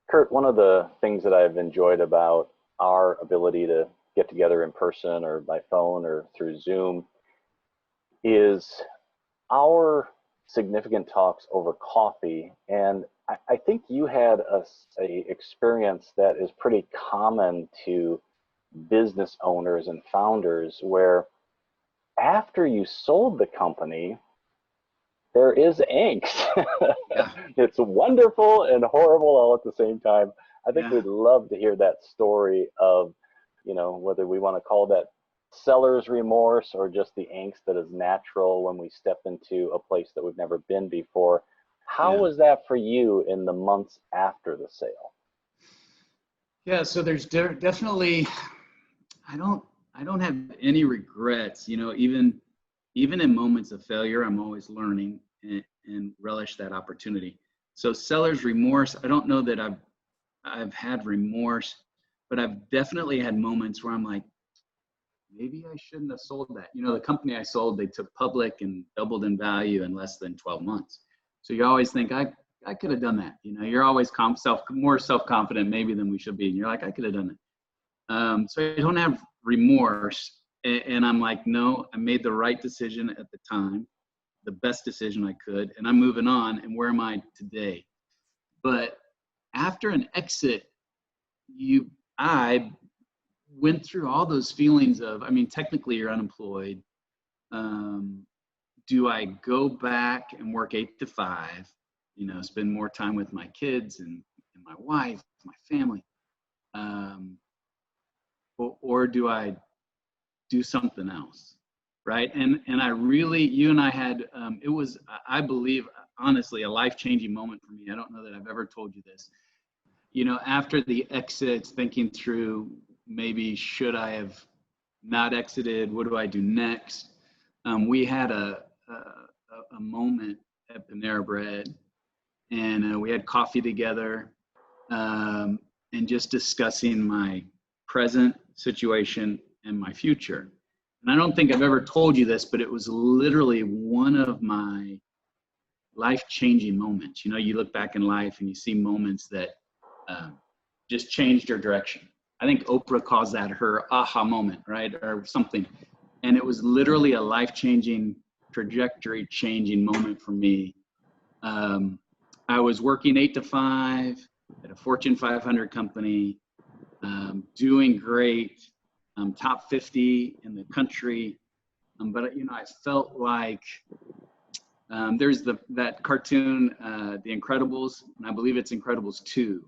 Kurt, one of the things that I've enjoyed about our ability to get together in person or by phone or through Zoom is our significant talks over coffee. And I think you had a experience that is pretty common to business owners and founders where after you sold the company, there is angst. Yeah. It's wonderful and horrible all at the same time. I think Yeah. we'd love to hear that story of, whether we want to call that seller's remorse or just the angst that is natural when we step into a place that we've never been before. How Yeah. was that for you in the months after the sale? Yeah, so there's definitely, I don't have any regrets, even in moments of failure, I'm always learning and relish that opportunity. So seller's remorse, I don't know that I've had remorse, but I've definitely had moments where I'm like, maybe I shouldn't have sold that. The company I sold, they took public and doubled in value in less than 12 months. So you always think, I could have done that. You're always more self-confident maybe than we should be. And you're like, I could have done it. So I don't have remorse. And I'm like, no, I made the right decision at the time, the best decision I could, and I'm moving on. And where am I today? But after an exit, I went through all those feelings of, technically you're unemployed. Do I go back and work 8 to 5, spend more time with my kids and my wife, my family? Or do I do something else? Right. And I really, you and I had, it was, I believe, honestly, a life-changing moment for me. I don't know that I've ever told you this. After the exits, thinking through, maybe should I have not exited? What do I do next? We had a moment at Panera Bread, and we had coffee together, and just discussing my present situation and my future. And I don't think I've ever told you this, but it was literally one of my life-changing moments. You look back in life and you see moments that just changed your direction. I think Oprah calls that her aha moment, right? Or something. And it was literally a life-changing, trajectory-changing moment for me. I was working 8 to 5 at a Fortune 500 company, doing great, top 50 in the country. But I felt like there's that cartoon, The Incredibles, and I believe it's Incredibles 2.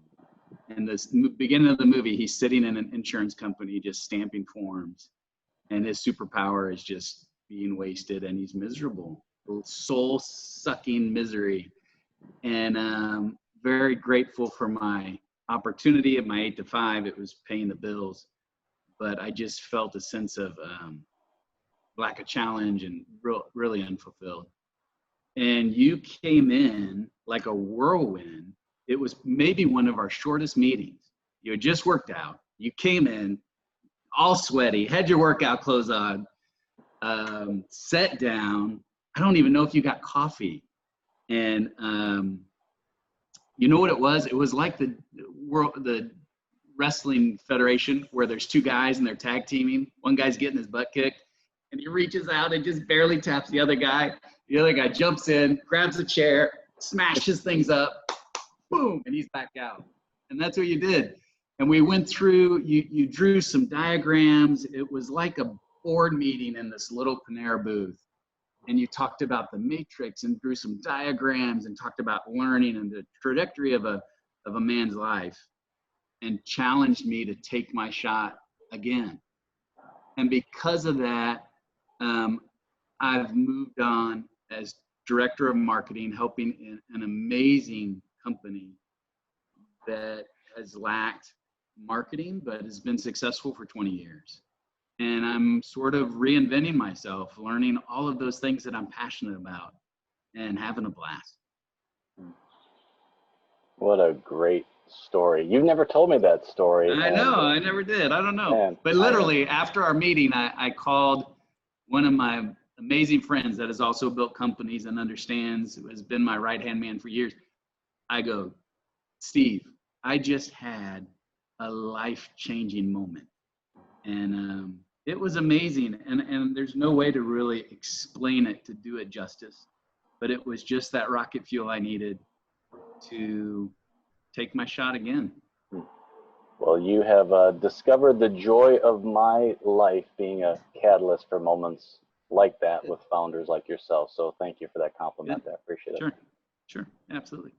And this beginning of the movie, he's sitting in an insurance company just stamping forms, and his superpower is just being wasted, and he's miserable, soul-sucking misery. And very grateful for my opportunity at my 8 to 5. It was paying the bills, but I just felt a sense of lack of challenge and really unfulfilled. And you came in like a whirlwind. It was maybe one of our shortest meetings. You had just worked out. You came in all sweaty, had your workout clothes on, sat down. I don't even know if you got coffee. And you know what it was? It was like the wrestling federation where there's 2 guys and they're tag teaming. One guy's getting his butt kicked, and he reaches out and just barely taps the other guy. The other guy jumps in, grabs a chair, smashes things up, boom, and he's back out. And that's what you did. And we went through, you drew some diagrams. It was like a board meeting in this little Panera booth. And you talked about the matrix and drew some diagrams and talked about learning and the trajectory of a man's life, and challenged me to take my shot again. And because of that, I've moved on as director of marketing, helping in an amazing company that has lacked marketing, but has been successful for 20 years. And I'm sort of reinventing myself, learning all of those things that I'm passionate about, and having a blast. What a great story. You've never told me that story. I know, I never did. I don't know. Man, but literally, after our meeting, I called one of my amazing friends that has also built companies and understands, who has been my right-hand man for years. I go, Steve, I just had a life-changing moment. And it was amazing. And there's no way to really explain it to do it justice. But it was just that rocket fuel I needed to take my shot again. Well, you have discovered the joy of my life being a catalyst for moments like that with founders like yourself. So thank you for that compliment. Good. I appreciate it. Sure, sure, absolutely.